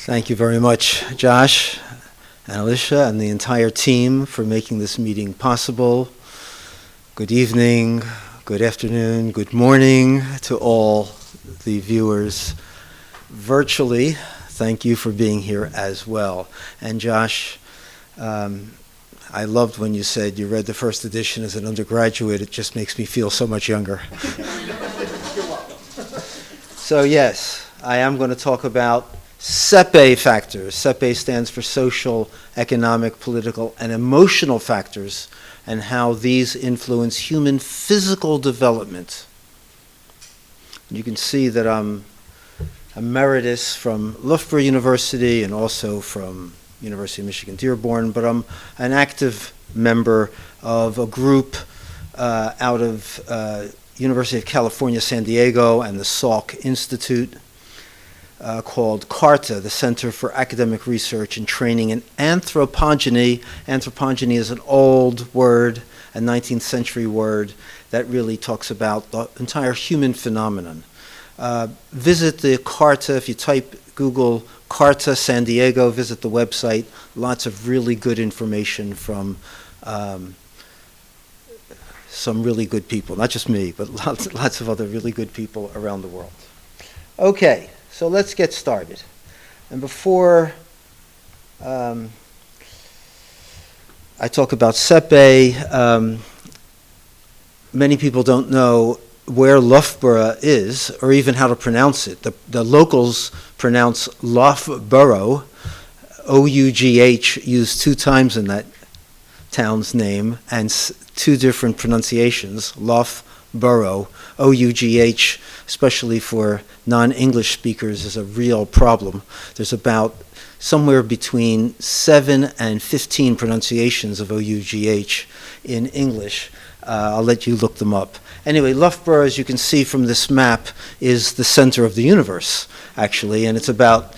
Thank you very much, Josh and Alicia and the entire team for making this meeting possible. Good evening, good afternoon, good morning to all the viewers virtually. Thank you for being here as well. And Josh, I loved when you said you read the first edition as an undergraduate. It just makes me feel so much younger. You're welcome. So yes, I am going to talk about SEPE factors. SEPE stands for social, economic, political, and emotional factors, and how these influence human physical development. You can see that I'm emeritus from Loughborough University and also from University of Michigan Dearborn, but I'm an active member of a group out of University of California, San Diego, and the Salk Institute called CARTA, the Center for Academic Research and Training in Anthropogeny. Anthropogeny is an old word, a 19th century word that really talks about the entire human phenomenon. Visit the CARTA, if you Google CARTA San Diego, visit the website. Lots of really good information from some really good people, not just me, but lots of other really good people around the world. Okay, so let's get started. And before I talk about SEPE, many people don't know where Loughborough is, or even how to pronounce it. The locals pronounce Loughborough, O-U-G-H, used 2 times in that town's name, and 2 different pronunciations, Loughborough, O-U-G-H, especially for non-English speakers, is a real problem. There's about somewhere between 7 and 15 pronunciations of O-U-G-H in English. I'll let you look them up. Anyway, Loughborough, as you can see from this map, is the center of the universe, actually, and it's about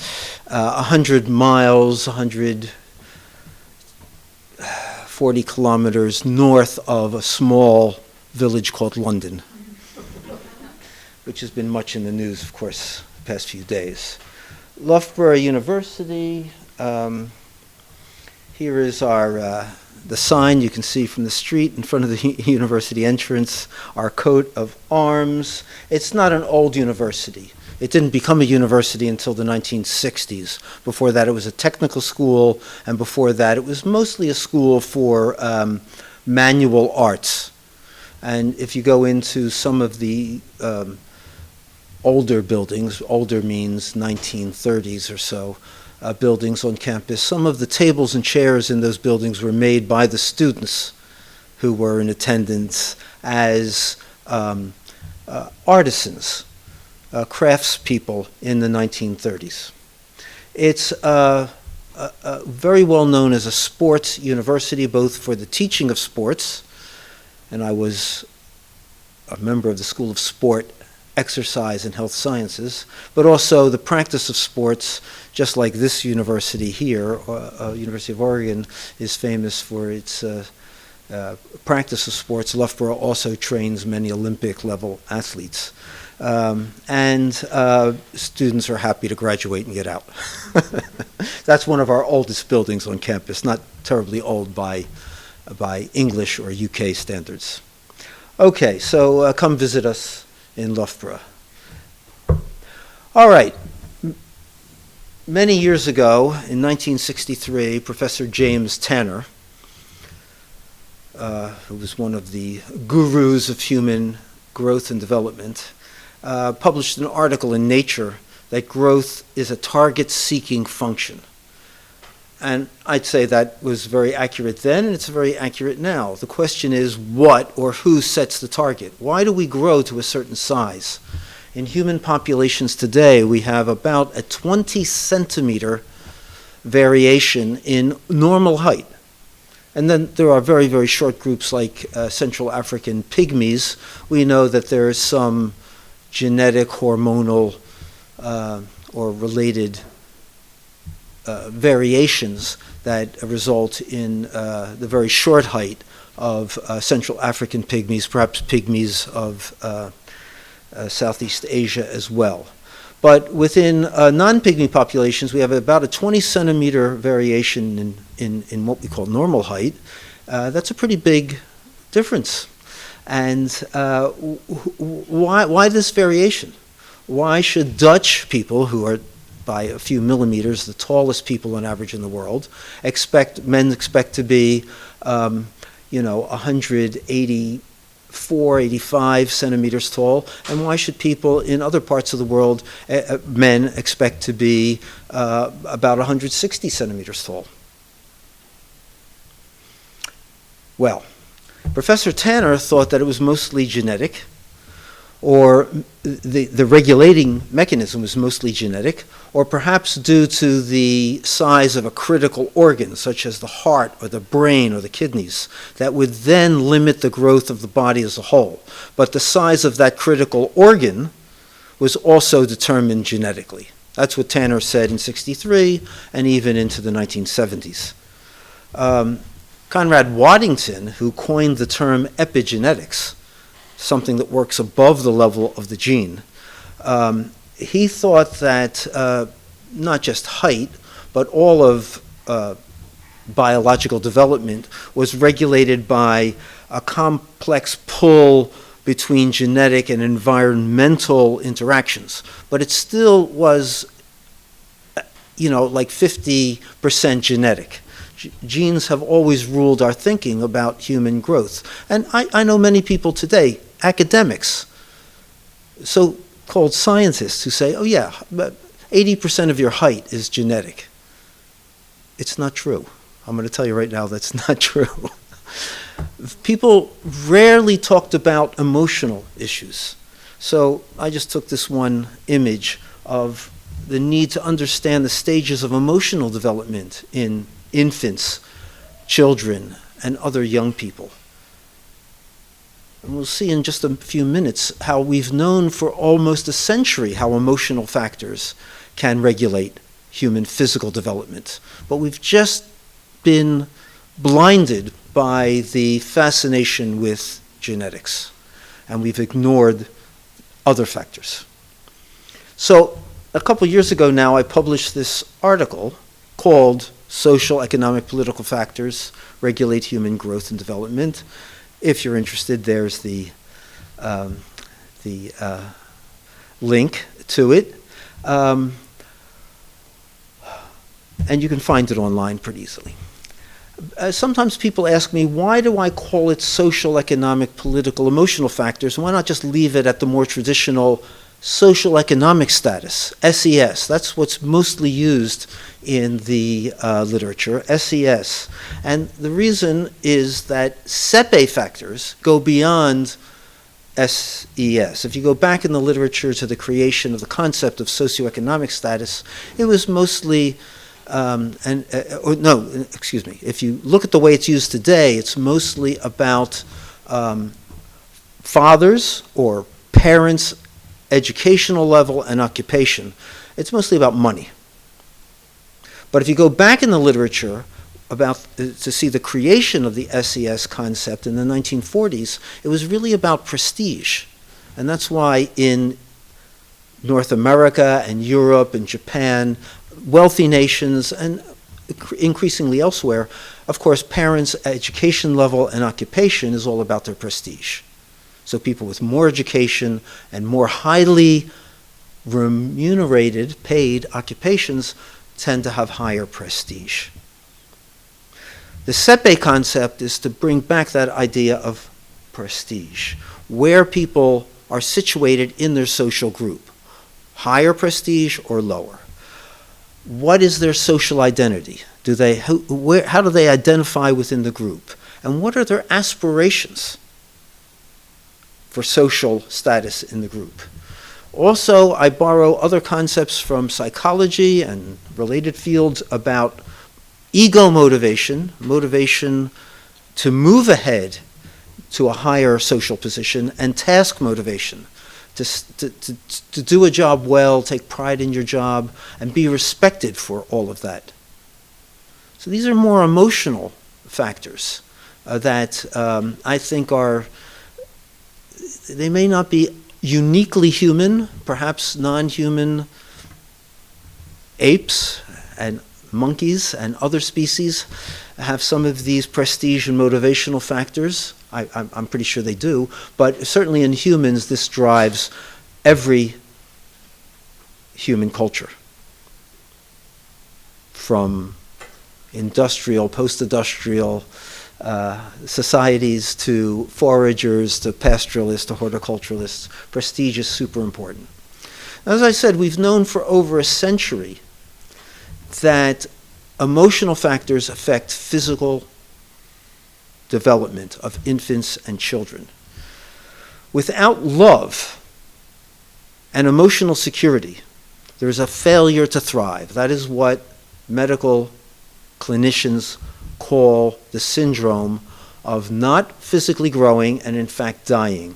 100 miles, 140 kilometers north of a small village called London, which has been much in the news, of course, the past few days. Loughborough University, here is our the sign you can see from the street in front of the university entrance, our coat of arms. It's not an old university. It didn't become a university until the 1960s. Before that, it was a technical school, and before that, it was mostly a school for manual arts. And if you go into some of the older buildings, older means 1930s or so, buildings on campus, some of the tables and chairs in those buildings were made by the students who were in attendance as artisans, craftspeople in the 1930s. It's very well known as a sports university, both for the teaching of sports, and I was a member of the School of Sport, Exercise, and Health Sciences, but also the practice of sports, just like this university here, University of Oregon, is famous for its practice of sports. Loughborough also trains many Olympic-level athletes. And students are happy to graduate and get out. That's one of our oldest buildings on campus, not terribly old by English or UK standards. Okay, so come visit us in Loughborough. All right. Many years ago, in 1963, Professor James Tanner, who was one of the gurus of human growth and development, published an article in Nature that growth is a target-seeking function. And I'd say that was very accurate then, and it's very accurate now. The question is what or who sets the target? Why do we grow to a certain size? In human populations today, we have about a 20-centimeter variation in normal height. And then there are very, very short groups like Central African pygmies. We know that there is some genetic, hormonal, or related variations that result in the very short height of Central African pygmies, perhaps pygmies of Southeast Asia as well. But within non-pygmy populations, we have about a 20 centimeter variation in what we call normal height. That's a pretty big difference. And why this variation? Why should Dutch people, who are by a few millimeters the tallest people on average in the world, men expect to be 184, 85 centimeters tall, and why should people in other parts of the world, men, expect to be about 160 centimeters tall? Well, Professor Tanner thought that it was mostly genetic, or the regulating mechanism was mostly genetic, or perhaps due to the size of a critical organ, such as the heart or the brain or the kidneys, that would then limit the growth of the body as a whole. But the size of that critical organ was also determined genetically. That's what Tanner said in '63 and even into the 1970s. Conrad Waddington, who coined the term epigenetics, something that works above the level of the gene, he thought that not just height, but all of biological development was regulated by a complex pull between genetic and environmental interactions. But it still was, like 50% genetic. Genes have always ruled our thinking about human growth. And I know many people today, academics, so-called scientists, who say, oh yeah, but 80% of your height is genetic. It's not true. I'm going to tell you right now that's not true. People rarely talked about emotional issues. So I just took this one image of the need to understand the stages of emotional development in infants, children, and other young people. And we'll see in just a few minutes how we've known for almost a century how emotional factors can regulate human physical development. But we've just been blinded by the fascination with genetics, and we've ignored other factors. So a couple years ago now, I published this article called Social, Economic, Political Factors Regulate Human Growth and Development. If you're interested, there's the link to it. And you can find it online pretty easily. Sometimes people ask me, why do I call it social, economic, political, emotional factors? Why not just leave it at the more traditional social economic status, SES? That's what's mostly used in the literature, SES. And the reason is that SEPE factors go beyond SES. If you go back in the literature to the creation of the concept of socioeconomic status, it was mostly if you look at the way it's used today, it's mostly about fathers or parents' educational level and occupation. It's mostly about money. But if you go back in the literature to see the creation of the SES concept in the 1940s, it was really about prestige. And that's why in North America and Europe and Japan, wealthy nations, and increasingly elsewhere, of course, parents' education level and occupation is all about their prestige. So people with more education and more highly remunerated, paid occupations tend to have higher prestige. The SEPE concept is to bring back that idea of prestige, where people are situated in their social group, higher prestige or lower. What is their social identity? How do they identify within the group? And what are their aspirations for social status in the group? Also, I borrow other concepts from psychology and related fields about ego motivation, motivation to move ahead to a higher social position, and task motivation, to do a job well, take pride in your job, and be respected for all of that. So these are more emotional factors that I think they may not be uniquely human, perhaps non-human apes and monkeys and other species have some of these prestige and motivational factors. I'm pretty sure they do, but certainly in humans this drives every human culture, from industrial, post-industrial societies to foragers to pastoralists to horticulturalists. Prestige is super important. As I said, we've known for over a century that emotional factors affect physical development of infants and children. Without love and emotional security, there is a failure to thrive. That is what medical clinicians call the syndrome of not physically growing and in fact dying.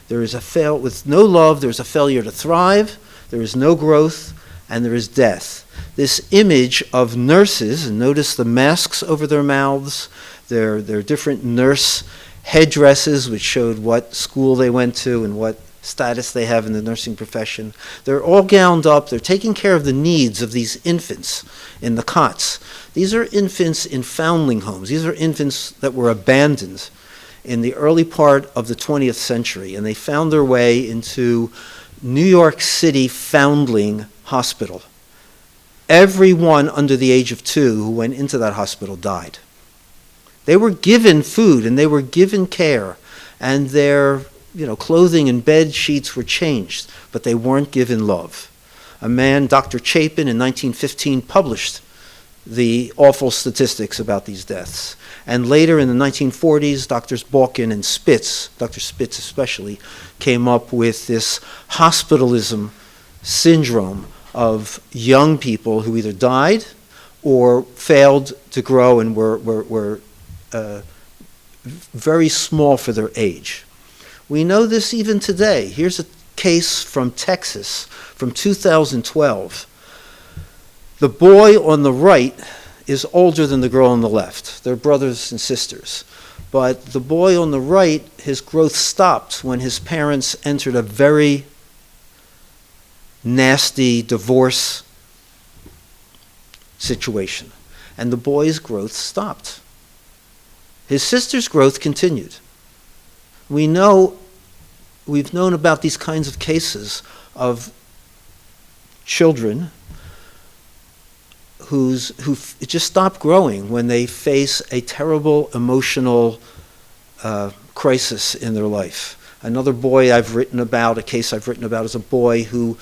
There is with no love, there's a failure to thrive, there is no growth, and there is death. This image of nurses, and notice the masks over their mouths, their different nurse headdresses which showed what school they went to and what status they have in the nursing profession. They're all gowned up, they're taking care of the needs of these infants in the cots. These are infants in foundling homes. These are infants that were abandoned in the early part of the 20th century, and they found their way into New York City Foundling Hospital. Everyone under the age of 2 who went into that hospital died. They were given food and they were given care, and their clothing and bed sheets were changed, but they weren't given love. A man, Dr. Chapin, in 1915 published the awful statistics about these deaths. And later in the 1940s, Drs. Bogin and Spitz, Dr. Spitz especially, came up with this hospitalism syndrome of young people who either died or failed to grow and were very small for their age. We know this even today. Here's a case from Texas from 2012. The boy on the right is older than the girl on the left. They're brothers and sisters. But the boy on the right, his growth stopped when his parents entered a very nasty divorce situation. And the boy's growth stopped. His sister's growth continued. We've known about these kinds of cases of children who just stop growing when they face a terrible emotional crisis in their life. Another boy I've written about, a case I've written about, is a boy who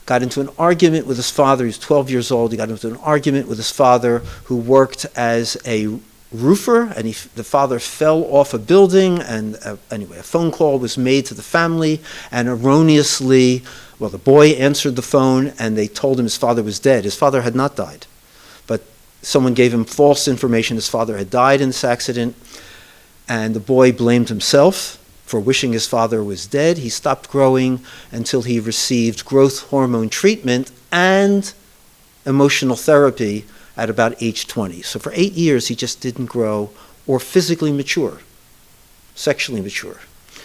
got into an argument with his father. He was 12 years old. He got into an argument with his father, who worked as a roofer, and the father fell off a building, and anyway, a phone call was made to the family, and erroneously, the boy answered the phone, and they told him his father was dead. His father had not died, but someone gave him false information. His father had died in this accident, and the boy blamed himself for wishing his father was dead. He stopped growing until he received growth hormone treatment and emotional therapy at about age 20. So for 8 years, he just didn't grow or physically mature, sexually mature.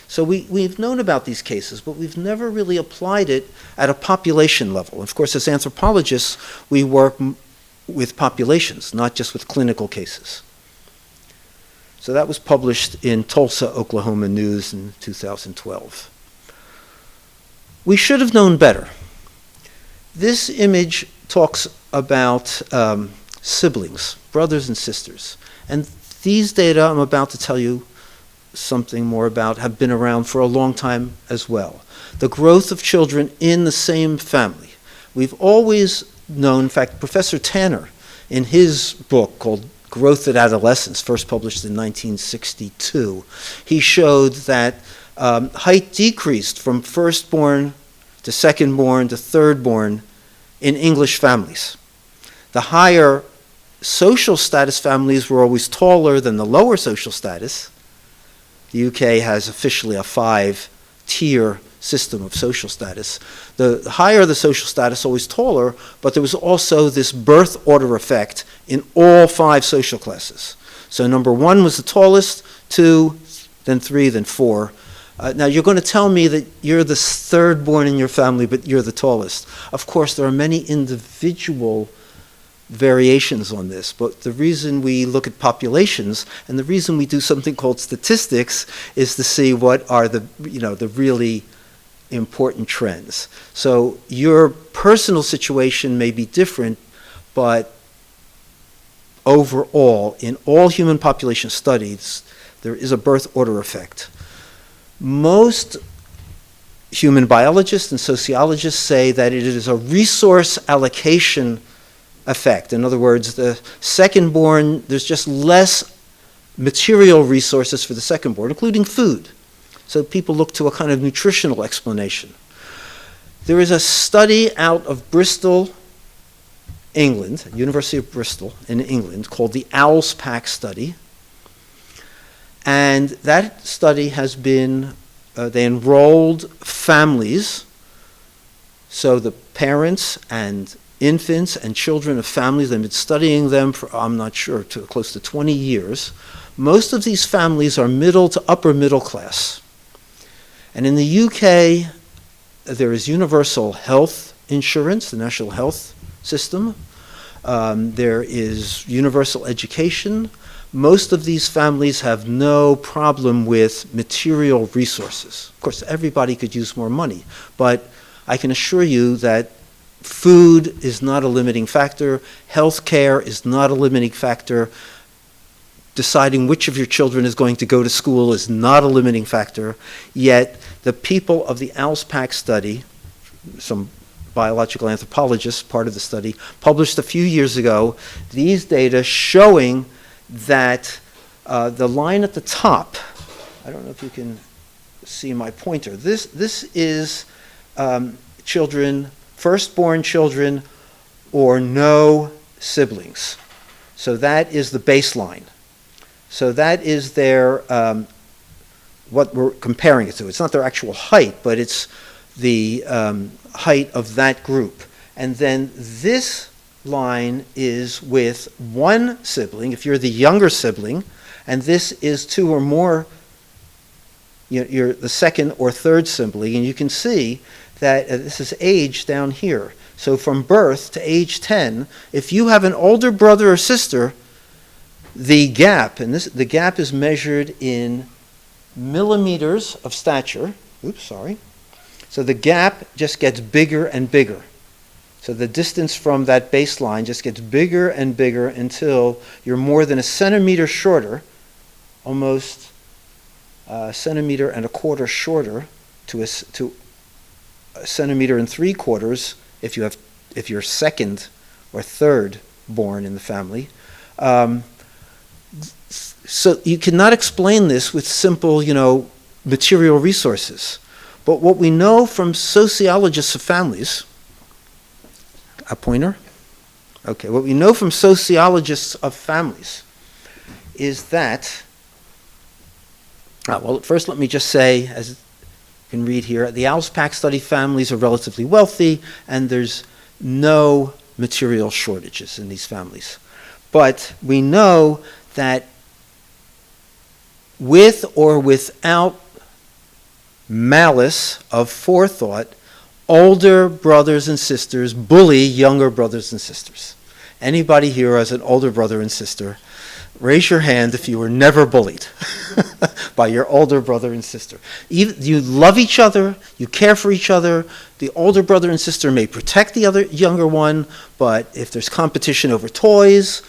So we've known about these cases, but we've never really applied it at a population level. Of course, as anthropologists, we work with populations, not just with clinical cases. So that was published in Tulsa, Oklahoma News in 2012. We should have known better. This image talks about siblings, brothers and sisters. And these data I'm about to tell you something more about have been around for a long time as well. The growth of children in the same family. We've always known, in fact, Professor Tanner, in his book called Growth at Adolescence, first published in 1962, he showed that height decreased from firstborn to secondborn to thirdborn in English families. The higher social status families were always taller than the lower social status. The UK has officially a 5-tier system of social status. The higher the social status, always taller, but there was also this birth order effect in all 5 social classes. So number 1 was the tallest, 2, then 3, then 4. Now, you're going to tell me that you're the third born in your family, but you're the tallest. Of course, there are many individual variations on this, but the reason we look at populations and the reason we do something called statistics is to see what are the really important trends. So your personal situation may be different, but overall, in all human population studies, there is a birth order effect. Most human biologists and sociologists say that it is a resource allocation effect. In other words, the second born, there's just less material resources for the second born, including food. So people look to a kind of nutritional explanation. There is a study out of Bristol, England, University of Bristol in England, called the Owl's Pack study. And that study has been, they enrolled families, so the parents and infants and children of families, they've been studying them for, I'm not sure, close to 20 years. Most of these families are middle to upper middle class. And in the UK, there is universal health insurance, the national health system. There is universal education. Most of these families have no problem with material resources. Of course, everybody could use more money, but I can assure you that food is not a limiting factor. Health care is not a limiting factor. Deciding which of your children is going to go to school is not a limiting factor. Yet the people of the Owl's Pack study, some biological anthropologists, part of the study, published a few years ago these data showing that the line at the top, I don't know if you can see my pointer, this is children, firstborn children or no siblings. So that is the baseline. So that is their, what we're comparing it to. It's not their actual height, but it's the height of that group. And then this line is with one sibling, if you're the younger sibling, and this is two or more, you're the second or third sibling, and you can see that this is age down here. So from birth to age 10, if you have an older brother or sister, the gap, and the gap is measured in millimeters of stature. Oops, sorry. So the gap just gets bigger and bigger. So the distance from that baseline just gets bigger and bigger until you're more than a centimeter shorter, almost a centimeter and a quarter shorter to a centimeter and 3/4 if you're second or third born in the family. So you cannot explain this with simple, material resources. But what we know from sociologists of families, a pointer? Okay, what we know from sociologists of families is that, well, first let me just say, as you can read here, the Owl's Pack study families are relatively wealthy and there's no material shortages in these families. But we know that with or without malice of forethought, older brothers and sisters bully younger brothers and sisters. Anybody here has an older brother and sister? Raise your hand if you were never bullied by your older brother and sister. You love each other, you care for each other. The older brother and sister may protect the other younger one, but if there's competition over toys,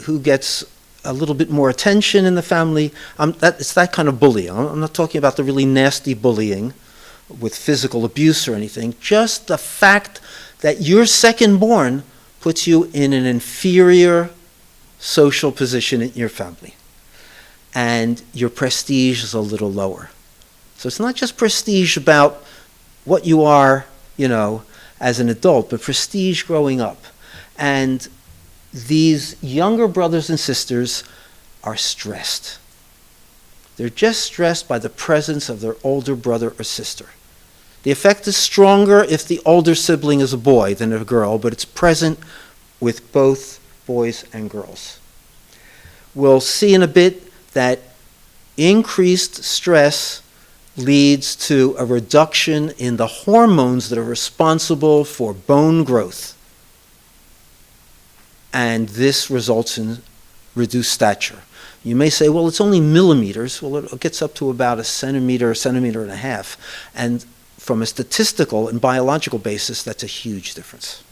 who gets a little bit more attention in the family, it's that kind of bullying. I'm not talking about the really nasty bullying with physical abuse or anything. Just the fact that you're second born puts you in an inferior social position in your family. And your prestige is a little lower. So it's not just prestige about what you are, as an adult, but prestige growing up. And these younger brothers and sisters are stressed. They're just stressed by the presence of their older brother or sister. The effect is stronger if the older sibling is a boy than a girl, but it's present with both boys and girls. We'll see in a bit that increased stress leads to a reduction in the hormones that are responsible for bone growth. And this results in reduced stature. You may say, well, it's only millimeters. Well, it gets up to about a centimeter and a half. And from a statistical and biological basis, that's a huge difference.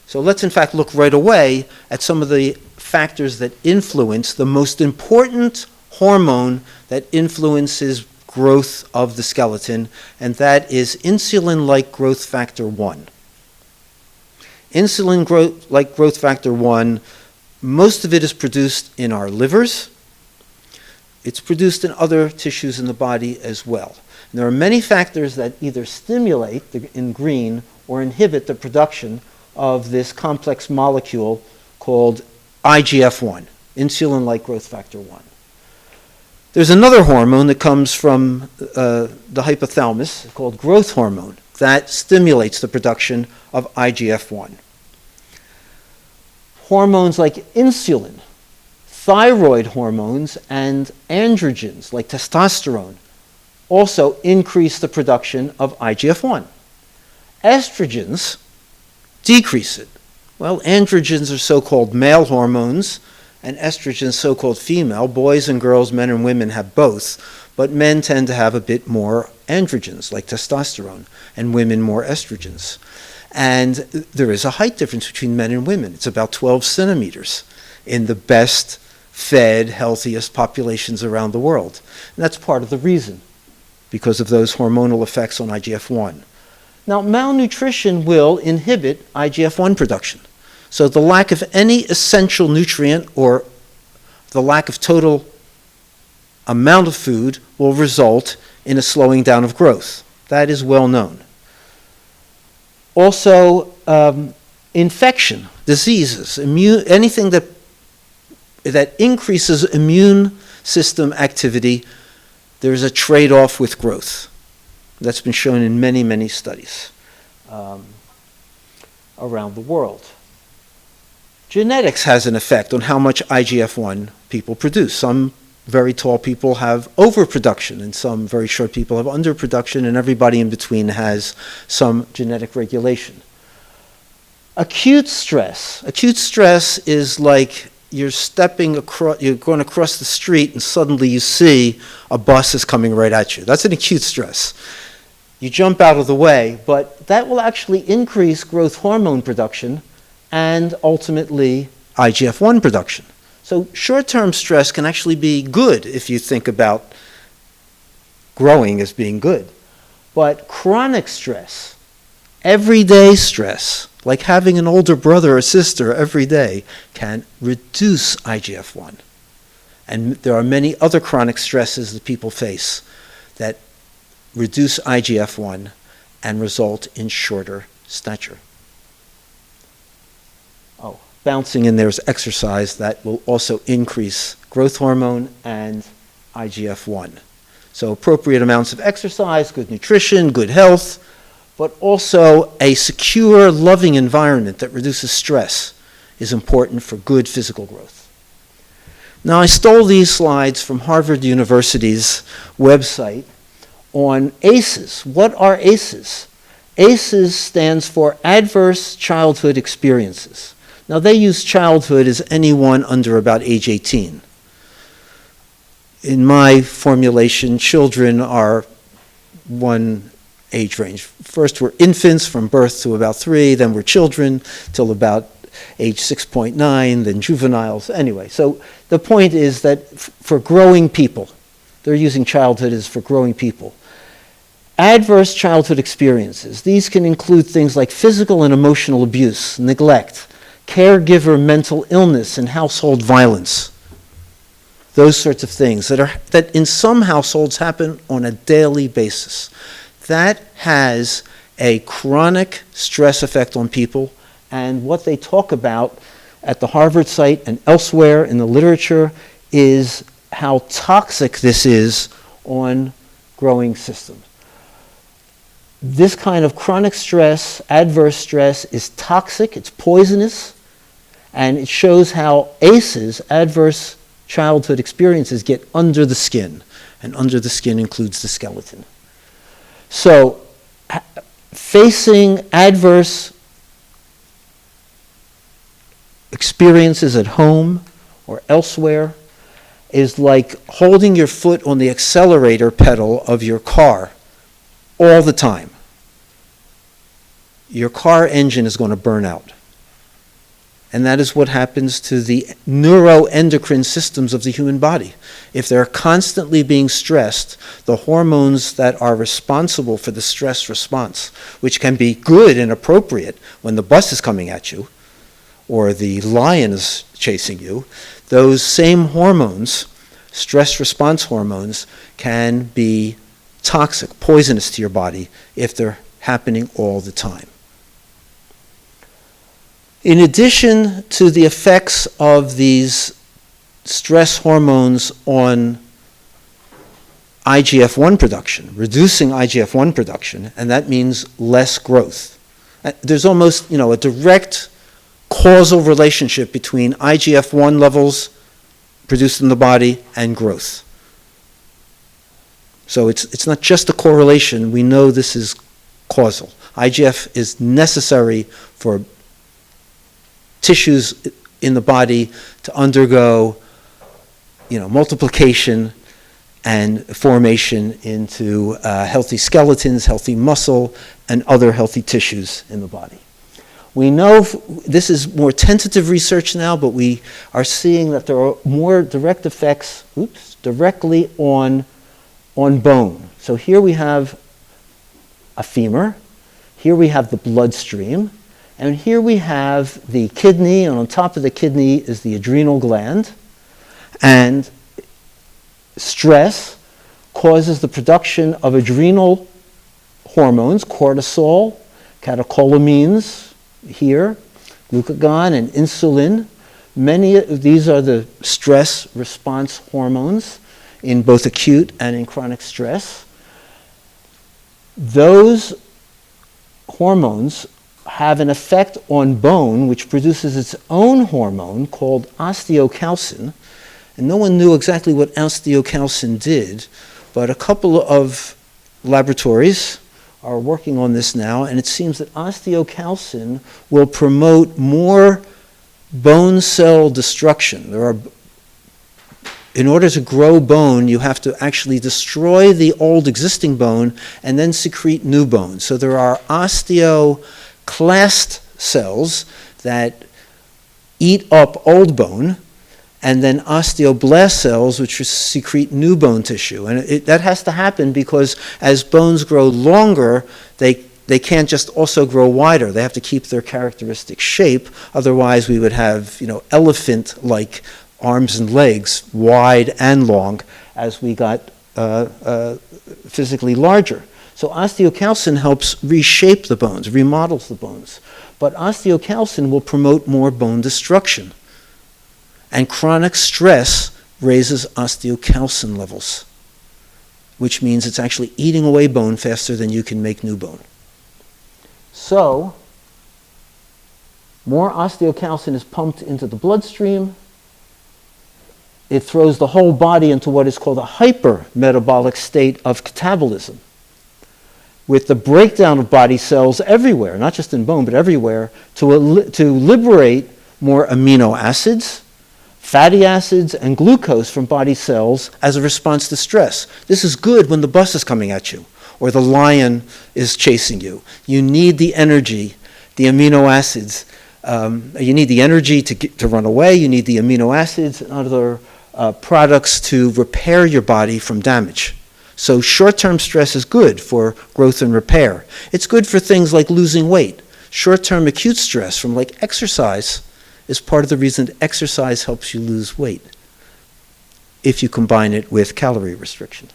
So let's in fact look right away at some of the factors that influence the most important hormone that influences growth of the skeleton, and that is insulin-like growth factor 1. Insulin-like growth factor 1, most of it is produced in our livers. It's produced in other tissues in the body as well. And there are many factors that either stimulate, in green, or inhibit the production of this complex molecule called IGF-1, insulin-like growth factor 1. There's another hormone that comes from the hypothalamus called growth hormone that stimulates the production of IGF-1. Hormones like insulin, thyroid hormones, and androgens like testosterone also increase the production of IGF-1. Estrogens decrease it. Well, androgens are so-called male hormones, and estrogens so-called female. Boys and girls, men and women have both, but men tend to have a bit more androgens, like testosterone, and women more estrogens. And there is a height difference between men and women. It's about 12 centimeters in the best fed, healthiest populations around the world. And that's part of the reason, because of those hormonal effects on IGF-1. Now, malnutrition will inhibit IGF-1 production. So the lack of any essential nutrient or the lack of total amount of food will result in a slowing down of growth. That is well known. Also, infection, diseases, anything that increases immune system activity, there's a trade-off with growth. That's been shown in many, many studies around the world. Genetics has an effect on how much IGF-1 people produce. Some very tall people have overproduction, and some very short people have underproduction, and everybody in between has some genetic regulation. Acute stress. Acute stress is like you're going across the street, and suddenly you see a bus is coming right at you. That's an acute stress. You jump out of the way, but that will actually increase growth hormone production and ultimately IGF-1 production. So short-term stress can actually be good if you think about growing as being good. But chronic stress, everyday stress, like having an older brother or sister every day, can reduce IGF-1. And there are many other chronic stresses that people face that reduce IGF-1 and result in shorter stature. Bouncing in there is exercise that will also increase growth hormone and IGF-1. So appropriate amounts of exercise, good nutrition, good health, but also a secure, loving environment that reduces stress is important for good physical growth. Now, I stole these slides from Harvard University's website on ACEs. What are ACEs? ACEs stands for Adverse Childhood Experiences. Now, they use childhood as anyone under about age 18. In my formulation, children are one age range. First, we're infants from birth to about 3, then we're children till about age 6.9, then juveniles. Anyway, so the point is that for growing people, they're using childhood as for growing people. Adverse childhood experiences. These can include things like physical and emotional abuse, neglect, caregiver mental illness, and household violence. Those sorts of things that in some households happen on a daily basis. That has a chronic stress effect on people, and what they talk about at the Harvard site and elsewhere in the literature is how toxic this is on growing systems. This kind of chronic stress, adverse stress, is toxic, it's poisonous, and it shows how ACEs, adverse childhood experiences get under the skin, and under the skin includes the skeleton. So, facing adverse experiences at home or elsewhere is like holding your foot on the accelerator pedal of your car all the time. Your car engine is going to burn out. And that is what happens to the neuroendocrine systems of the human body. If they're constantly being stressed, the hormones that are responsible for the stress response, which can be good and appropriate when the bus is coming at you or the lion is chasing you, those same hormones, stress response hormones, can be toxic, poisonous to your body if they're happening all the time. In addition to the effects of these stress hormones on IGF-1 production, reducing IGF-1 production, and that means less growth. There's almost, a direct causal relationship between IGF-1 levels produced in the body and growth. So it's not just a correlation. We know this is causal. IGF is necessary for tissues in the body to undergo, multiplication and formation into healthy skeletons, healthy muscle, and other healthy tissues in the body. We know this is more tentative research now, but we are seeing that there are more direct effects, directly on bone. So here we have a femur, here we have the bloodstream, and here we have the kidney, and on top of the kidney is the adrenal gland. And stress causes the production of adrenal hormones, cortisol, catecholamines here, glucagon, and insulin. Many of these are the stress response hormones in both acute and in chronic stress. Those hormones have an effect on bone, which produces its own hormone called osteocalcin. And no one knew exactly what osteocalcin did, but a couple of laboratories are working on this now, and it seems that osteocalcin will promote more bone cell destruction. In order to grow bone, you have to actually destroy the old existing bone and then secrete new bone. So there are osteoclast cells that eat up old bone, and then osteoblast cells which secrete new bone tissue. And that has to happen because as bones grow longer, they can't just also grow wider. They have to keep their characteristic shape. Otherwise, we would have, elephant-like arms and legs, wide and long, as we got physically larger. So osteocalcin helps reshape the bones, remodels the bones. But osteocalcin will promote more bone destruction. And chronic stress raises osteocalcin levels, which means it's actually eating away bone faster than you can make new bone. So, more osteocalcin is pumped into the bloodstream. It throws the whole body into what is called a hypermetabolic state of catabolism, with the breakdown of body cells everywhere, not just in bone, but everywhere, to liberate more amino acids, fatty acids, and glucose from body cells as a response to stress. This is good when the bus is coming at you or the lion is chasing you. You need the energy, the amino acids. You need the energy to run away. You need the amino acids and other products to repair your body from damage. So short-term stress is good for growth and repair. It's good for things like losing weight. Short-term acute stress from like exercise is part of the reason that exercise helps you lose weight if you combine it with calorie restriction.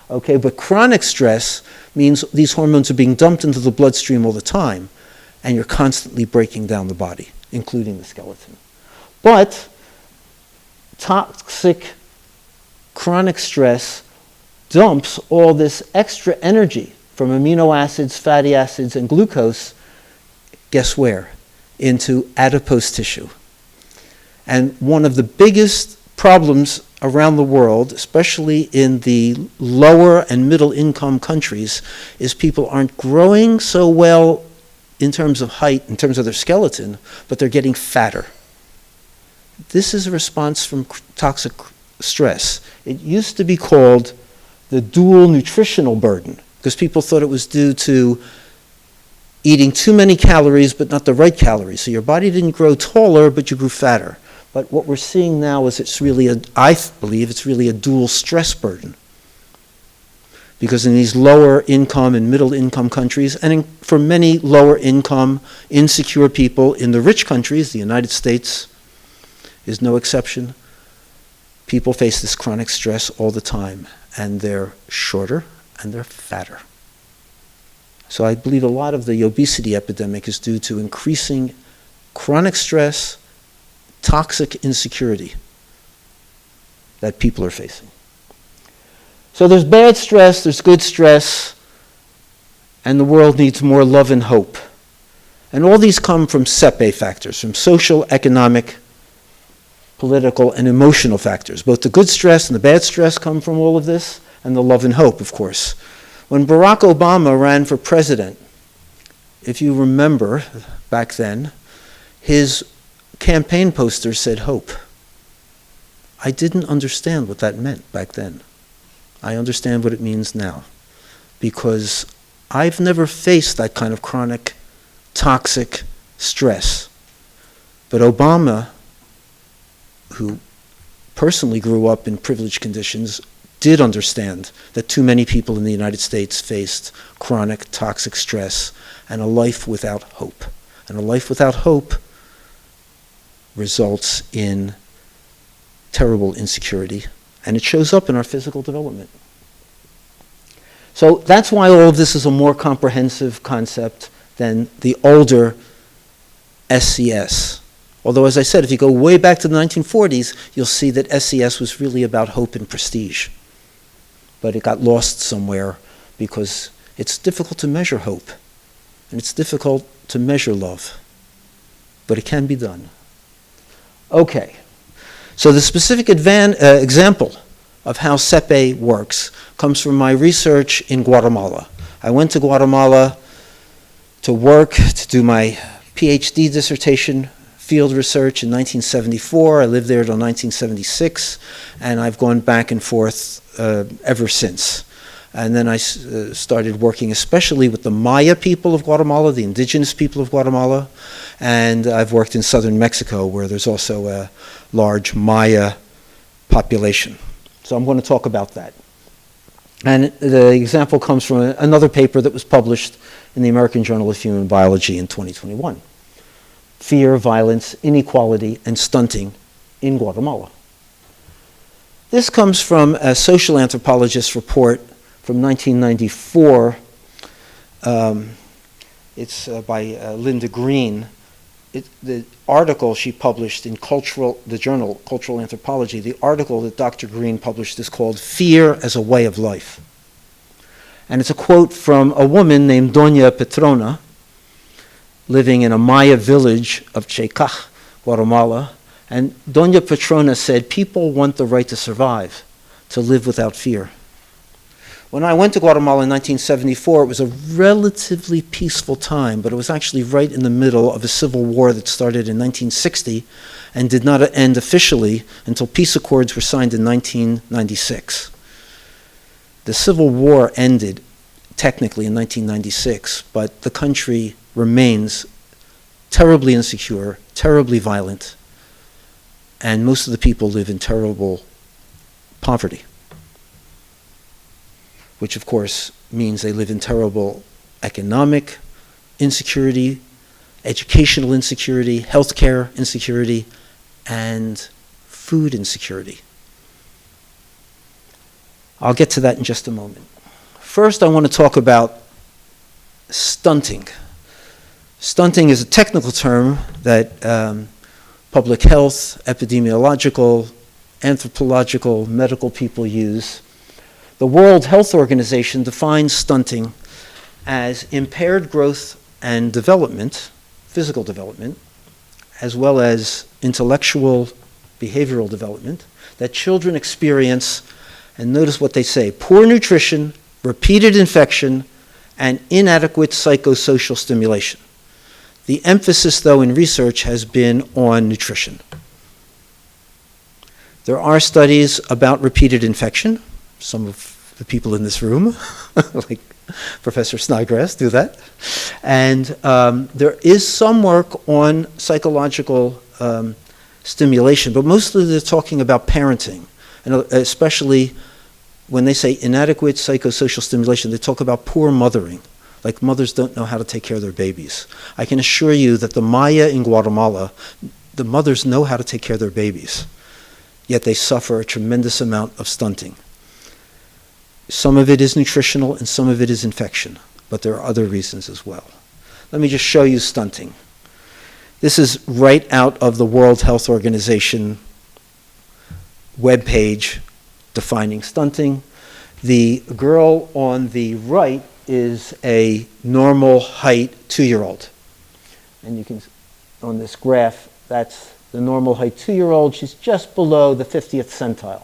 Okay, but chronic stress means these hormones are being dumped into the bloodstream all the time, and you're constantly breaking down the body, including the skeleton. But toxic chronic stress dumps all this extra energy from amino acids, fatty acids, and glucose, guess where? Into adipose tissue. And one of the biggest problems around the world, especially in the lower and middle income countries, is people aren't growing so well in terms of height, in terms of their skeleton, but they're getting fatter. This is a response from toxic stress. It used to be called the dual nutritional burden, because people thought it was due to eating too many calories but not the right calories. So your body didn't grow taller, but you grew fatter. But what we're seeing now is I believe it's really a dual stress burden. Because in these lower income and middle income countries, and for many lower income, insecure people in the rich countries, the United States is no exception, people face this chronic stress all the time, and they're shorter and they're fatter. So I believe a lot of the obesity epidemic is due to increasing chronic stress, toxic insecurity that people are facing. So there's bad stress, there's good stress, and the world needs more love and hope. And all these come from SEPE factors, from social, economic, political, and emotional factors. Both the good stress and the bad stress come from all of this, and the love and hope, of course. When Barack Obama ran for president, if you remember back then, his campaign poster said hope. I didn't understand what that meant back then. I understand what it means now, because I've never faced that kind of chronic, toxic stress. But Obama, who personally grew up in privileged conditions, did understand that too many people in the United States faced chronic, toxic stress and a life without hope. And a life without hope results in terrible insecurity, and it shows up in our physical development. So that's why all of this is a more comprehensive concept than the older SES. Although, as I said, if you go way back to the 1940s, you'll see that SES was really about hope and prestige. But it got lost somewhere because it's difficult to measure hope, and it's difficult to measure love. But it can be done. Okay, so the specific example of how SEPE works comes from my research in Guatemala. I went to Guatemala to work, to do my PhD dissertation, field research in 1974. I lived there until 1976, and I've gone back and forth ever since. And then I started working especially with the Maya people of Guatemala, the indigenous people of Guatemala, and I've worked in southern Mexico where there's also a large Maya population. So I'm going to talk about that. And the example comes from another paper that was published in the American Journal of Human Biology in 2021. Fear, violence, inequality, and stunting in Guatemala. This comes from a social anthropologist's report from 1994. It's by Linda Green. The article she published in the journal Cultural Anthropology, the article that Dr. Green published is called Fear as a Way of Life. And it's a quote from a woman named Doña Petrona, living in a Maya village of Checaj, Guatemala. And Doña Petrona said, people want the right to survive, to live without fear. When I went to Guatemala in 1974, it was a relatively peaceful time, but it was actually right in the middle of a civil war that started in 1960 and did not end officially until peace accords were signed in 1996. The civil war ended technically in 1996, but the country remains terribly insecure, terribly violent, and most of the people live in terrible poverty, which of course means they live in terrible economic insecurity, educational insecurity, healthcare insecurity, and food insecurity. I'll get to that in just a moment. First, I want to talk about stunting. Stunting is a technical term that public health, epidemiological, anthropological, medical people use. The World Health Organization defines stunting as impaired growth and development, physical development, as well as intellectual behavioral development, that children experience, and notice what they say, poor nutrition, repeated infection, and inadequate psychosocial stimulation. The emphasis, though, in research has been on nutrition. There are studies about repeated infection. Some of the people in this room, like Professor Snodgrass, do that. And there is some work on psychological stimulation, but mostly they're talking about parenting, and especially when they say inadequate psychosocial stimulation, they talk about poor mothering, like mothers don't know how to take care of their babies. I can assure you that the Maya in Guatemala, the mothers know how to take care of their babies, yet they suffer a tremendous amount of stunting. Some of it is nutritional and some of it is infection, but there are other reasons as well. Let me just show you stunting. This is right out of the World Health Organization webpage defining stunting. The girl on the right is a normal height 2-year-old. And you can, on this graph, that's the normal height 2-year-old. She's just below the 50th centile,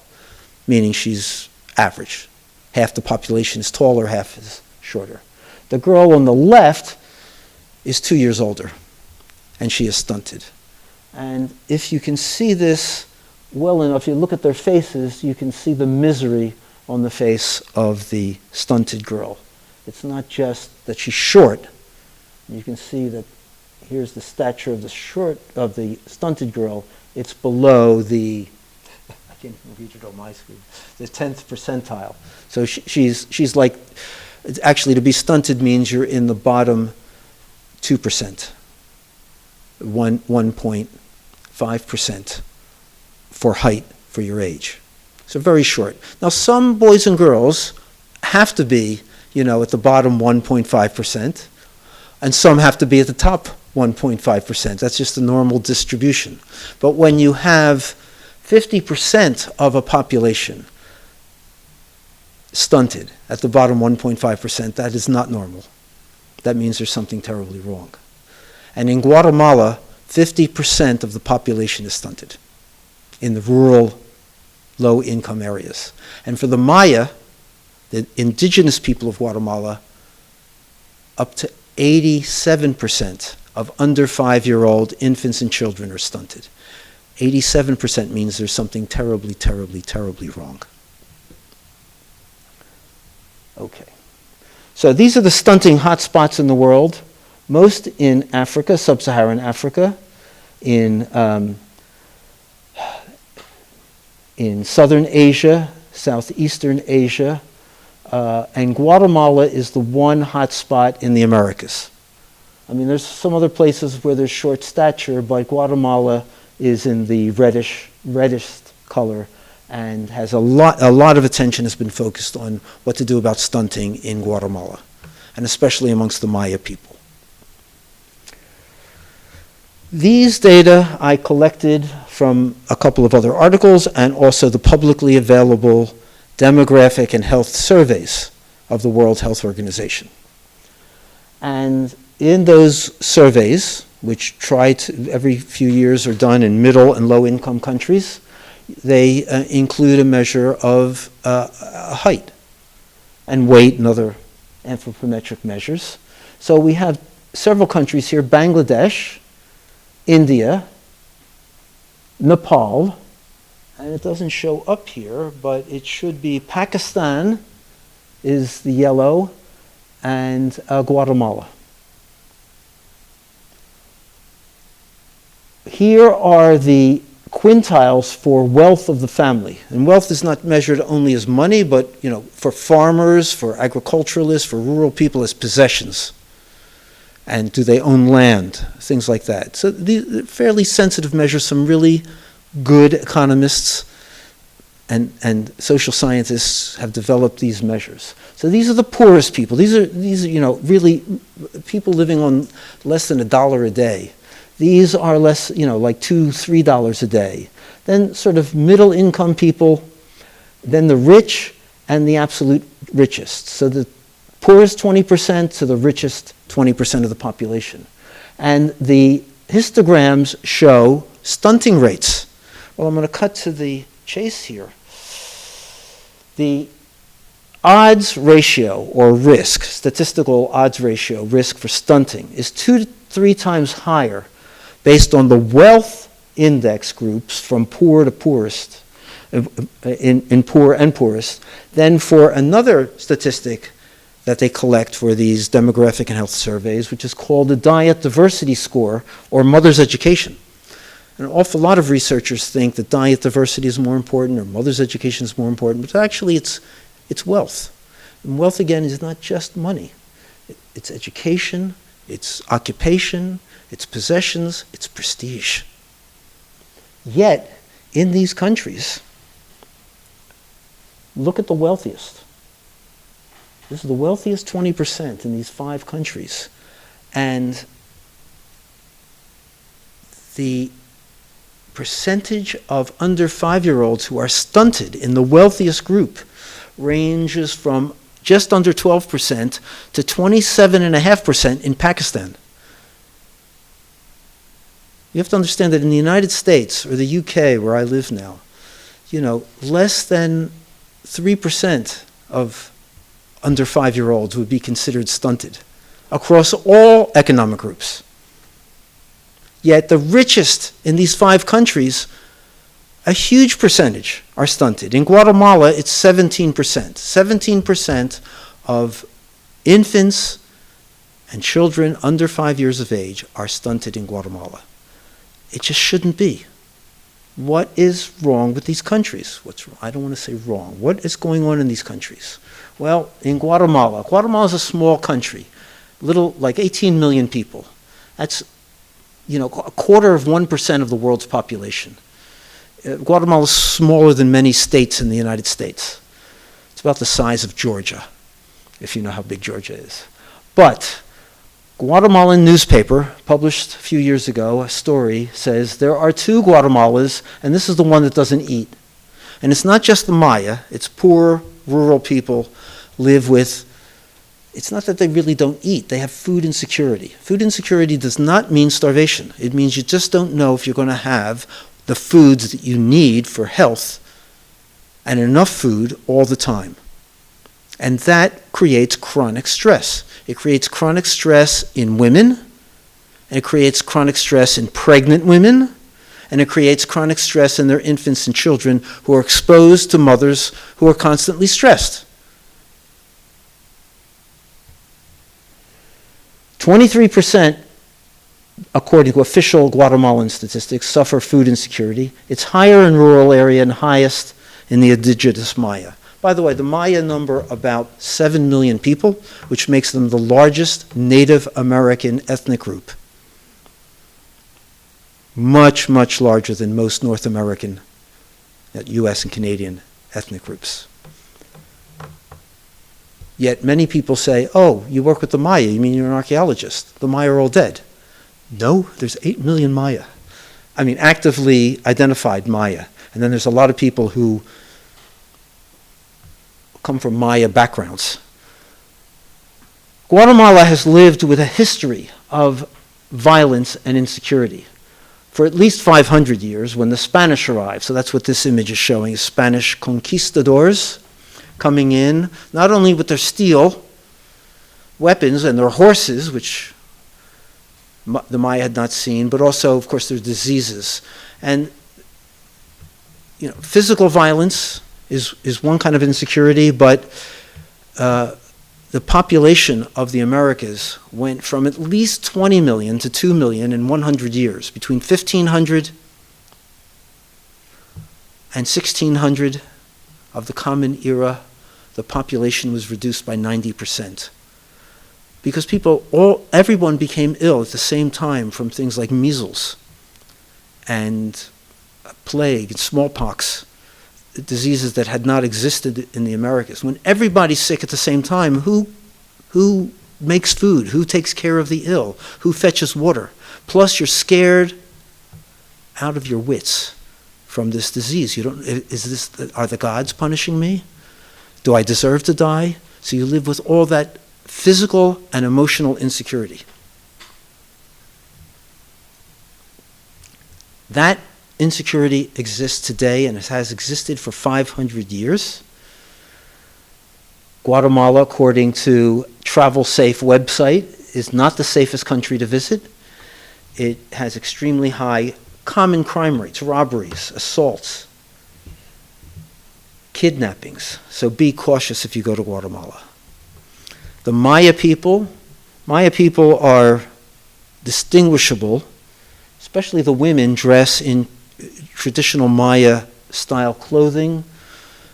meaning she's average. Half the population is taller, half is shorter. The girl on the left is 2 years older, and she is stunted. And if you can see this well enough, you look at their faces, you can see the misery on the face of the stunted girl. It's not just that she's short. You can see that here's the stature of the stunted girl. It's below the, I can't even read it on my screen, the 10th percentile. So she's like, actually to be stunted means you're in the bottom 2%, 1.5% for height for your age. So very short. Now some boys and girls have to be, at the bottom 1.5%, and some have to be at the top 1.5%. That's just the normal distribution. But when you have 50% of a population stunted at the bottom 1.5%, that is not normal. That means there's something terribly wrong. And in Guatemala, 50% of the population is stunted in the rural, low-income areas. And for the Maya, the indigenous people of Guatemala, up to 87% of under 5-year-old infants and children are stunted. 87% means there's something terribly, terribly, terribly wrong. Okay. So these are the stunting hotspots in the world, most in Africa, sub-Saharan Africa, in Southern Asia, Southeastern Asia, and Guatemala is the one hotspot in the Americas. I mean, there's some other places where there's short stature, but Guatemala is in the reddest color and has a lot of attention has been focused on what to do about stunting in Guatemala, and especially amongst the Maya people. These data I collected from a couple of other articles and also the publicly available demographic and health surveys of the World Health Organization. And in those surveys, which every few years are done in middle and low income countries, they include a measure of height and weight and other anthropometric measures. So we have several countries here: Bangladesh, India, Nepal, and it doesn't show up here, but it should be Pakistan is the yellow, and Guatemala. Here are the quintiles for wealth of the family. And wealth is not measured only as money, but for farmers, for agriculturalists, for rural people as possessions. And do they own land? Things like that. So these are fairly sensitive measures. Some really good economists and social scientists have developed these measures. So these are the poorest people. These are really people living on less than $1 a day. These are less, like $2, $3 a day. Then sort of middle income people, then the rich and the absolute richest. So the poorest 20% to the richest 20% of the population. And the histograms show stunting rates. Well, I'm going to cut to the chase here. The odds ratio, or risk, statistical odds ratio, risk for stunting, is 2 to 3 times higher based on the wealth index groups from poor to poorest, in poor and poorest, than for another statistic that they collect for these demographic and health surveys, which is called the diet diversity score, or mother's education. An awful lot of researchers think that diet diversity is more important or mother's education is more important, but actually it's wealth. And wealth, again, is not just money. It's education, it's occupation, it's possessions, it's prestige. Yet, in these countries, look at the wealthiest. This is the wealthiest 20% in these 5 countries. And the percentage of under 5-year-olds who are stunted in the wealthiest group ranges from just under 12% to 27.5% in Pakistan. You have to understand that in the United States or the UK, where I live now, less than 3% of under 5-year-olds would be considered stunted across all economic groups. Yet the richest in these 5 countries, a huge percentage are stunted. In Guatemala, it's 17%. 17% of infants and children under 5 years of age are stunted in Guatemala. It just shouldn't be. What is wrong with these countries? I don't want to say wrong. What is going on in these countries? Well, in Guatemala is a small country, like 18 million people. That's, a 1/4% of the world's population. Guatemala is smaller than many states in the United States. It's about the size of Georgia, if you know how big Georgia is. But Guatemalan newspaper published a few years ago, a story says there are 2 Guatemalas, and this is the one that doesn't eat. And it's not just the Maya, it's poor, rural people live with, it's not that they really don't eat, they have food insecurity. Food insecurity does not mean starvation. It means you just don't know if you're going to have the foods that you need for health and enough food all the time. And that creates chronic stress. It creates chronic stress in women, and it creates chronic stress in pregnant women, and it creates chronic stress in their infants and children who are exposed to mothers who are constantly stressed. 23%, according to official Guatemalan statistics, suffer food insecurity. It's higher in rural area and highest in the indigenous Maya. By the way, the Maya number about 7 million people, which makes them the largest Native American ethnic group. Much, much larger than most North American, US and Canadian ethnic groups. Yet many people say, oh, you work with the Maya, you mean you're an archaeologist. The Maya are all dead. No, there's 8 million Maya. Actively identified Maya. And then there's a lot of people who come from Maya backgrounds. Guatemala has lived with a history of violence and insecurity for at least 500 years when the Spanish arrived. So that's what this image is showing, Spanish conquistadors coming in, not only with their steel weapons and their horses, which the Maya had not seen, but also, of course, their diseases. And physical violence is one kind of insecurity, but the population of the Americas went from at least 20 million to 2 million in 100 years. Between 1500 and 1600 of the Common Era, the population was reduced by 90%. Because everyone became ill at the same time from things like measles and plague and smallpox, diseases that had not existed in the Americas. When everybody's sick at the same time, who makes food? Who takes care of the ill? Who fetches water? Plus, you're scared out of your wits from this disease. Are the gods punishing me? Do I deserve to die? So you live with all that physical and emotional insecurity. That insecurity exists today, and it has existed for 500 years. Guatemala, according to Travel Safe website, is not the safest country to visit. It has extremely high common crime rates, robberies, assaults, kidnappings. So be cautious if you go to Guatemala. The Maya people are distinguishable, especially the women dress in traditional Maya style clothing,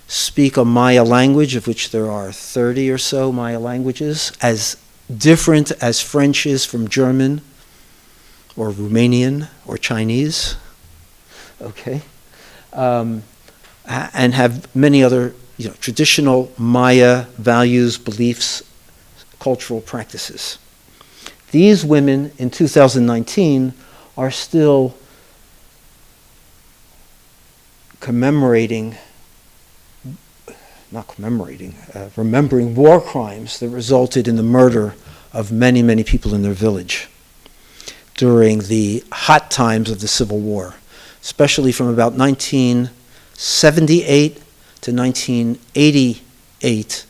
speak a Maya language, of which there are 30 or so Maya languages, as different as French is from German or Romanian or Chinese, okay? And have many other traditional Maya values, beliefs, cultural practices. These women in 2019 are still remembering war crimes that resulted in the murder of many, many people in their village during the hot times of the Civil War, especially from about 1978 to 1988.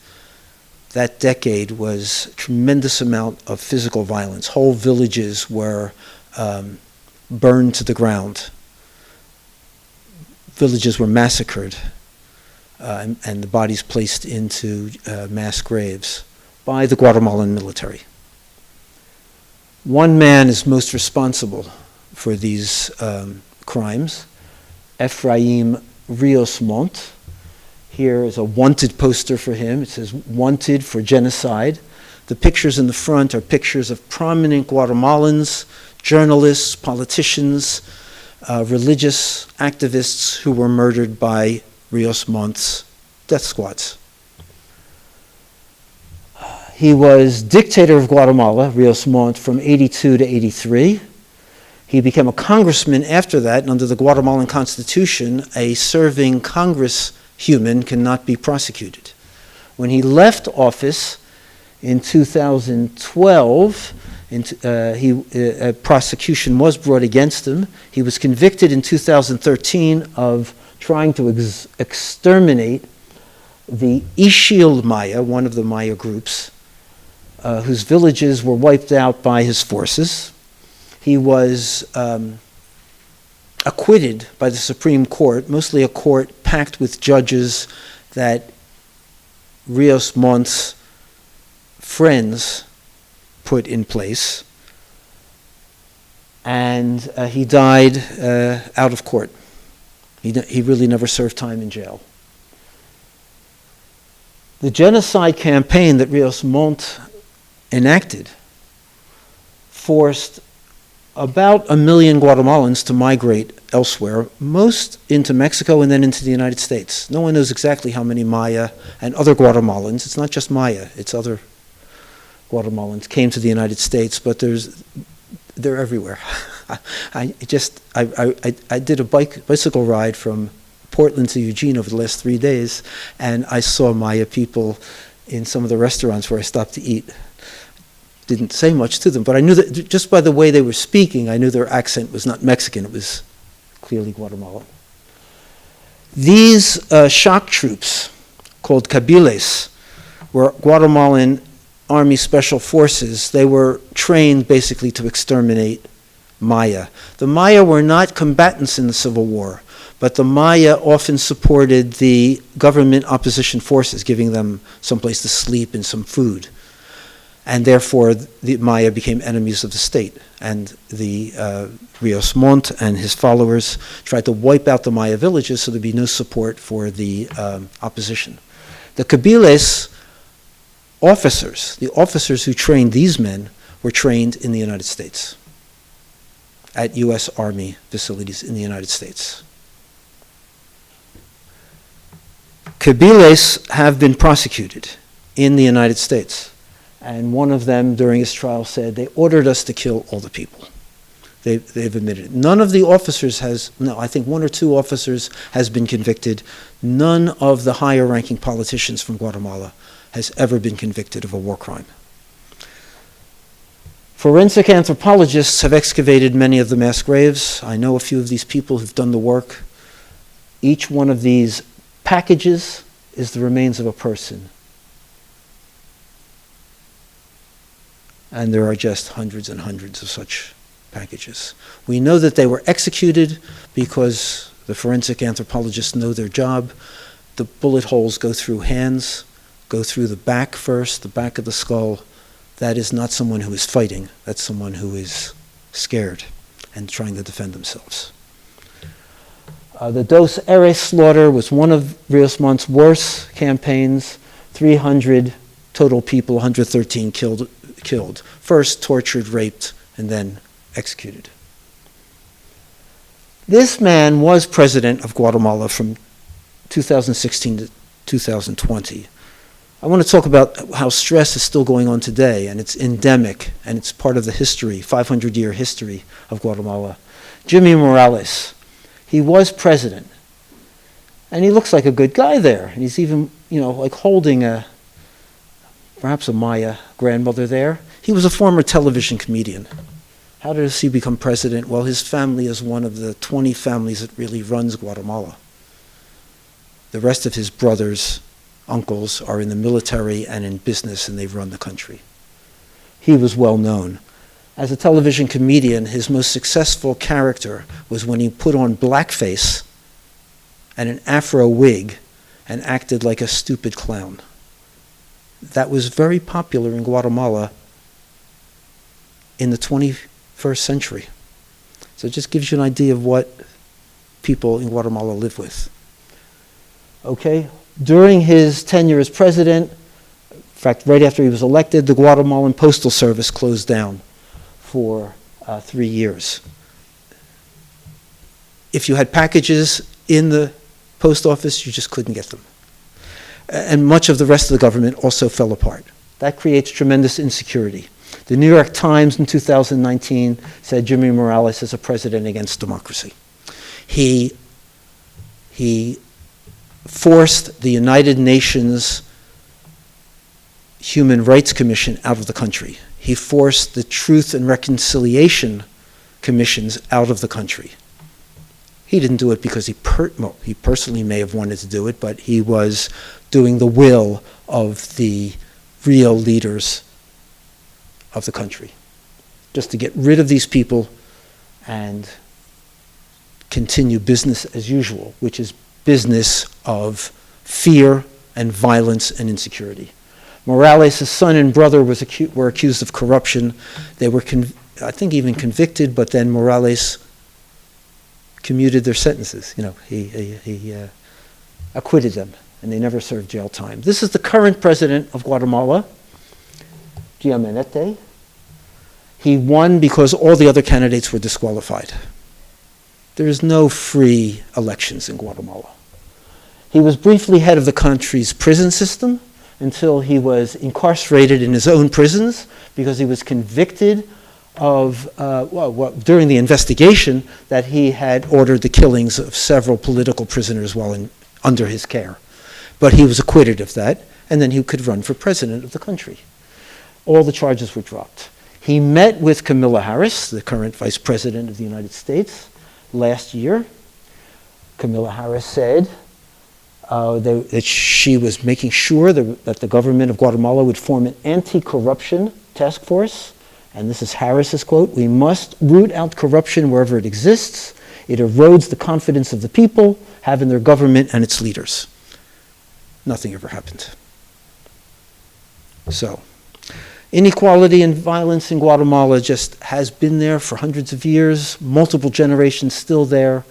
That decade was a tremendous amount of physical violence. Whole villages were burned to the ground. Villages were massacred, and the bodies placed into mass graves by the Guatemalan military. One man is most responsible for these crimes, Efraim Rios Montt. Here is a wanted poster for him. It says, "Wanted for genocide." The pictures in the front are pictures of prominent Guatemalans, journalists, politicians, religious activists who were murdered by Rios Montt's death squads. He was dictator of Guatemala, Rios Montt, from 82 to 83. He became a congressman after that, and under the Guatemalan Constitution, a serving congresshuman cannot be prosecuted. When he left office in 2012, a prosecution was brought against him. He was convicted in 2013 of trying to exterminate the Ixil Maya, one of the Maya groups, whose villages were wiped out by his forces. He was acquitted by the Supreme Court, mostly a court packed with judges that Rios Montt's friends put in place. And he died out of court. He really never served time in jail. The genocide campaign that Rios Montt enacted forced about 1 million Guatemalans to migrate elsewhere, most into Mexico and then into the United States. No one knows exactly how many Maya and other Guatemalans, it's not just Maya, it's other Guatemalans, came to the United States, but they're everywhere. I did a bicycle ride from Portland to Eugene over the last 3 days, and I saw Maya people in some of the restaurants where I stopped to eat. Didn't say much to them, but I knew that just by the way they were speaking, I knew their accent was not Mexican, it was clearly Guatemalan. These shock troops, called Cabiles, were Guatemalan Army Special Forces. They were trained basically to exterminate Maya. The Maya were not combatants in the Civil War, but the Maya often supported the government opposition forces, giving them someplace to sleep and some food. And therefore, the Maya became enemies of the state. And the Rios Montt and his followers tried to wipe out the Maya villages so there'd be no support for the opposition. The Cabiles officers, the officers who trained these men, were trained in the United States, at U.S. Army facilities in the United States. Cabiles have been prosecuted in the United States. And one of them, during his trial, said, they ordered us to kill all the people. They've admitted it. None of the officers I think 1 or 2 officers has been convicted. None of the higher ranking politicians from Guatemala has ever been convicted of a war crime. Forensic anthropologists have excavated many of the mass graves. I know a few of these people who've done the work. Each one of these packages is the remains of a person. And there are just hundreds and hundreds of such packages. We know that they were executed because the forensic anthropologists know their job. The bullet holes go through hands, go through the back first, the back of the skull. That is not someone who is fighting. That's someone who is scared and trying to defend themselves. The Dos Eres slaughter was one of Rios Montt's worst campaigns. 300 total people, 113 killed. First tortured, raped, and then executed. This man was president of Guatemala from 2016 to 2020. I want to talk about how stress is still going on today, and it's endemic, and it's part of the history, 500-year history of Guatemala. Jimmy Morales, he was president, and he looks like a good guy there. And he's even, like holding perhaps a Maya grandmother there. He was a former television comedian. How does he become president? Well, his family is one of the 20 families that really runs Guatemala. The rest of his brothers, uncles are in the military and in business, and they've run the country. He was well known. As a television comedian, his most successful character was when he put on blackface and an afro wig and acted like a stupid clown. That was very popular in Guatemala in the 21st century. So it just gives you an idea of what people in Guatemala live with. Okay? During his tenure as president, in fact, right after he was elected, the Guatemalan Postal Service closed down for 3 years. If you had packages in the post office, you just couldn't get them. And much of the rest of the government also fell apart. That creates tremendous insecurity. The New York Times in 2019 said Jimmy Morales is a president against democracy. He forced the United Nations Human Rights Commission out of the country. He forced the Truth and Reconciliation Commissions out of the country. He didn't do it because he personally may have wanted to do it, but he was doing the will of the real leaders of the country, just to get rid of these people and continue business as usual, which is business of fear and violence and insecurity. Morales' son and brother were accused of corruption. They were, I think, even convicted, but then Morales commuted their sentences. He acquitted them, and they never served jail time. This is the current president of Guatemala, Giamenete. He won because all the other candidates were disqualified. There is no free elections in Guatemala. He was briefly head of the country's prison system until he was incarcerated in his own prisons because he was convicted of, during the investigation, that he had ordered the killings of several political prisoners while under his care. But he was acquitted of that, and then he could run for president of the country. All the charges were dropped. He met with Kamala Harris, the current vice president of the United States, last year. Kamala Harris said that she was making sure that the government of Guatemala would form an anti-corruption task force. And this is Harris's quote: "We must root out corruption wherever it exists. It erodes the confidence of the people have in their government and its leaders." Nothing ever happened. So, inequality and violence in Guatemala just has been there for hundreds of years, multiple generations still there.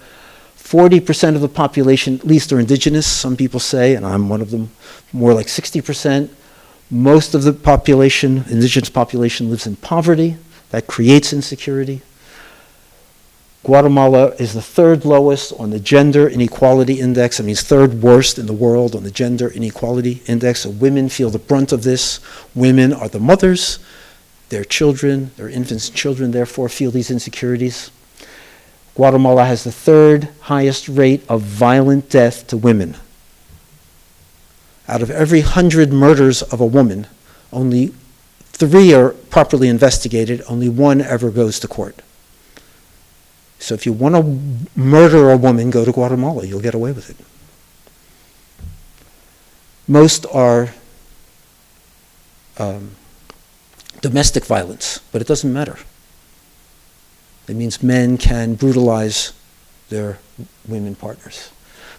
40% of the population at least are indigenous, some people say, and I'm one of them, more like 60%. Most of the population, indigenous population, lives in poverty. That creates insecurity. Guatemala is the third lowest on the Gender Inequality Index. That means third worst in the world on the Gender Inequality Index. So women feel the brunt of this. Women are the mothers. Their children, their infants and children, therefore, feel these insecurities. Guatemala has the third highest rate of violent death to women. Out of every 100 murders of a woman, only 3 are properly investigated, only 1 ever goes to court. So if you want to murder a woman, go to Guatemala. You'll get away with it. Most are domestic violence, but it doesn't matter. It means men can brutalize their women partners.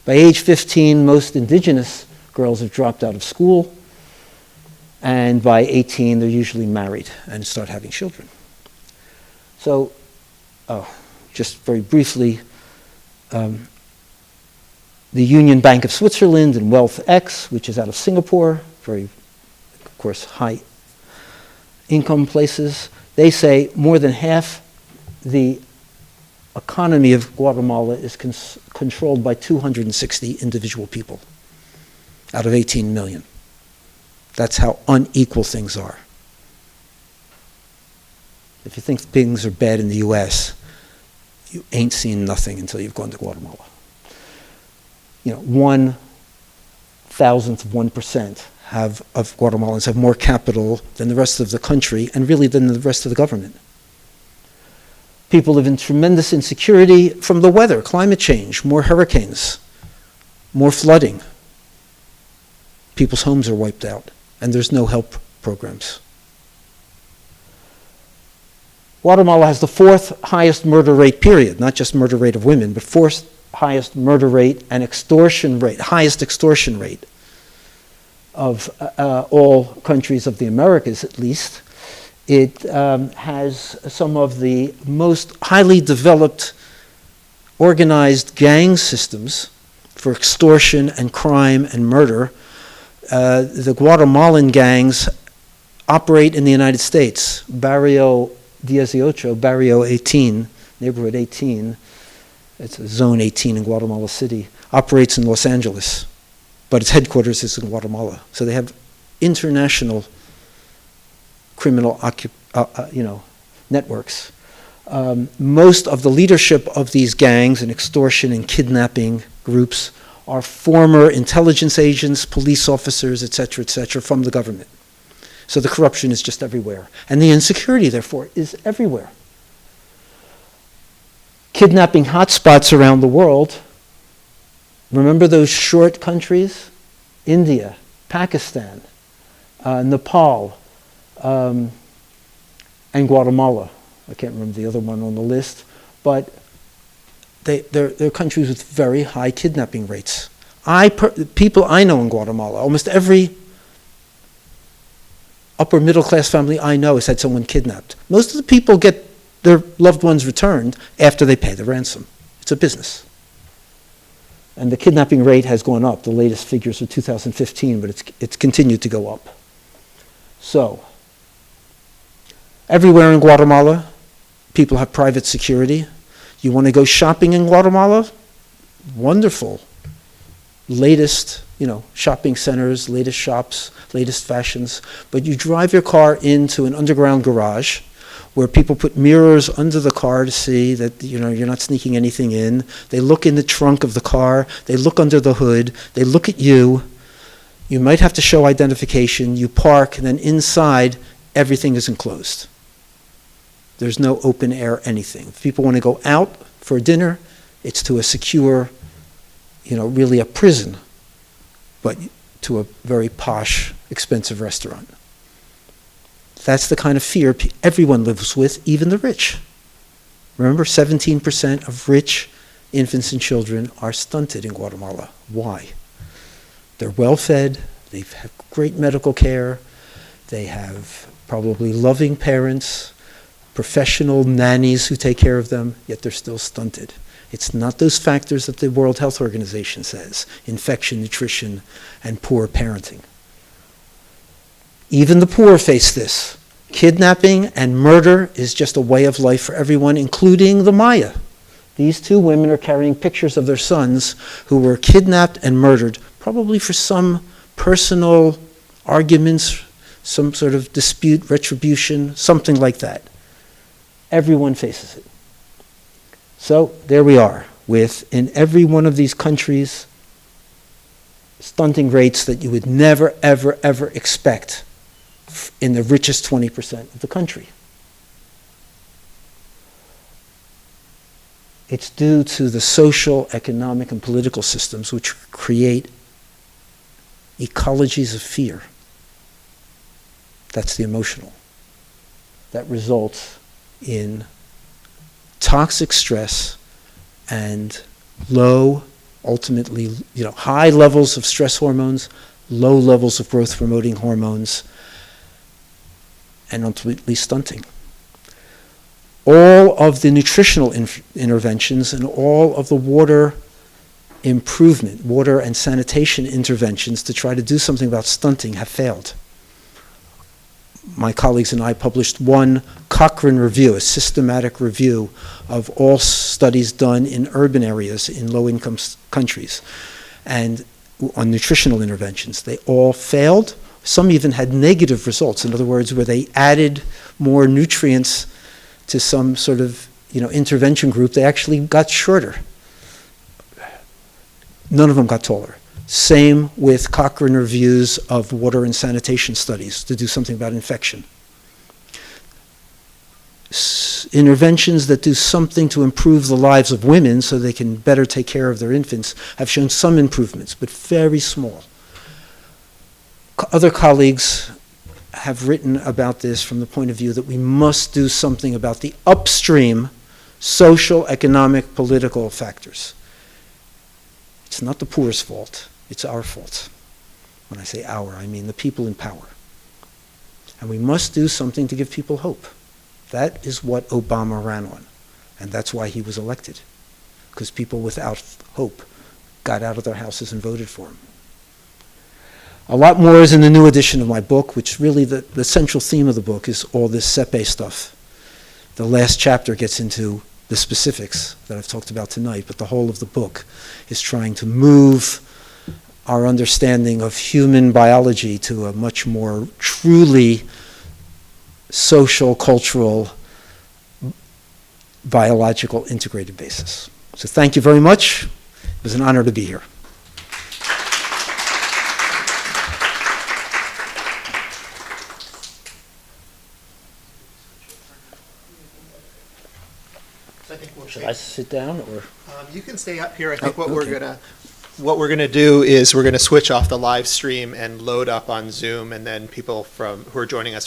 By age 15, most indigenous girls have dropped out of school, and by 18, they're usually married and start having children. So, just very briefly, the Union Bank of Switzerland and Wealth X, which is out of Singapore, very, of course, high income places, they say more than half the economy of Guatemala is controlled by 260 individual people out of 18 million. That's how unequal things are. If you think things are bad in the US, you ain't seen nothing until you've gone to Guatemala. 1/1000% of Guatemalans have more capital than the rest of the country, and really than the rest of the government. People live in tremendous insecurity from the weather, climate change, more hurricanes, more flooding. People's homes are wiped out, and there's no help programs. Guatemala has the 4th highest murder rate, period, not just murder rate of women, but 4th highest murder rate and extortion rate, highest extortion rate of all countries of the Americas, at least. It has some of the most highly developed organized gang systems for extortion and crime and murder. The Guatemalan gangs operate in the United States. Barrio 18, Barrio 18, neighborhood 18, it's a zone 18 in Guatemala City, operates in Los Angeles, but its headquarters is in Guatemala. So they have international criminal networks. Most of the leadership of these gangs and extortion and kidnapping groups are former intelligence agents, police officers, et cetera, from the government. So the corruption is just everywhere. And the insecurity, therefore, is everywhere. Kidnapping hotspots around the world. Remember those short countries? India, Pakistan, Nepal, and Guatemala. I can't remember the other one on the list. But they're countries with very high kidnapping rates. People I know in Guatemala, almost every upper middle class family I know has had someone kidnapped. Most of the people get their loved ones returned after they pay the ransom. It's a business. And the kidnapping rate has gone up. The latest figures are 2015, but it's continued to go up. So, everywhere in Guatemala, people have private security. You want to go shopping in Guatemala? Wonderful. Latest, shopping centers, latest shops, latest fashions. But you drive your car into an underground garage where people put mirrors under the car to see that you're not sneaking anything in. They look in the trunk of the car. They look under the hood. They look at you. You might have to show identification. You park, and then inside, everything is enclosed. There's no open air anything. If people want to go out for dinner, it's to a secure, really a prison, but to a very posh, expensive restaurant. That's the kind of fear everyone lives with, even the rich. Remember, 17% of rich infants and children are stunted in Guatemala. Why? They're well-fed, they have great medical care, they have probably loving parents, professional nannies who take care of them, yet they're still stunted. It's not those factors that the World Health Organization says, infection, nutrition, and poor parenting. Even the poor face this. Kidnapping and murder is just a way of life for everyone, including the Maya. These 2 women are carrying pictures of their sons who were kidnapped and murdered, probably for some personal arguments, some sort of dispute, retribution, something like that. Everyone faces it. So there we are, with in every one of these countries, stunting rates that you would never, ever, ever expect in the richest 20% of the country. It's due to the social, economic, and political systems which create ecologies of fear. That's the emotional. That results in toxic stress and low, ultimately, high levels of stress hormones, low levels of growth-promoting hormones, and ultimately stunting. All of the nutritional interventions and all of the water improvement, water and sanitation interventions to try to do something about stunting have failed. My colleagues and I published one Cochrane review, a systematic review of all studies done in urban areas in low-income countries and on nutritional interventions. They all failed. Some even had negative results. In other words, where they added more nutrients to some sort of intervention group, they actually got shorter. None of them got taller. Same with Cochrane reviews of water and sanitation studies to do something about infection. Interventions that do something to improve the lives of women so they can better take care of their infants have shown some improvements, but very small. Other colleagues have written about this from the point of view that we must do something about the upstream social, economic, political factors. It's not the poor's fault, it's our fault. When I say our, I mean the people in power. And we must do something to give people hope. That is what Obama ran on, and that's why he was elected, because people without hope got out of their houses and voted for him. A lot more is in the new edition of my book, which really the central theme of the book is all this SEPE stuff. The last chapter gets into the specifics that I've talked about tonight, but the whole of the book is trying to move our understanding of human biology to a much more truly social, cultural, biological integrated basis. So thank you very much. It was an honor to be here. Should I sit down or? You can stay up here. I think what we're gonna do is we're gonna switch off the live stream and load up on Zoom, and then people who are joining us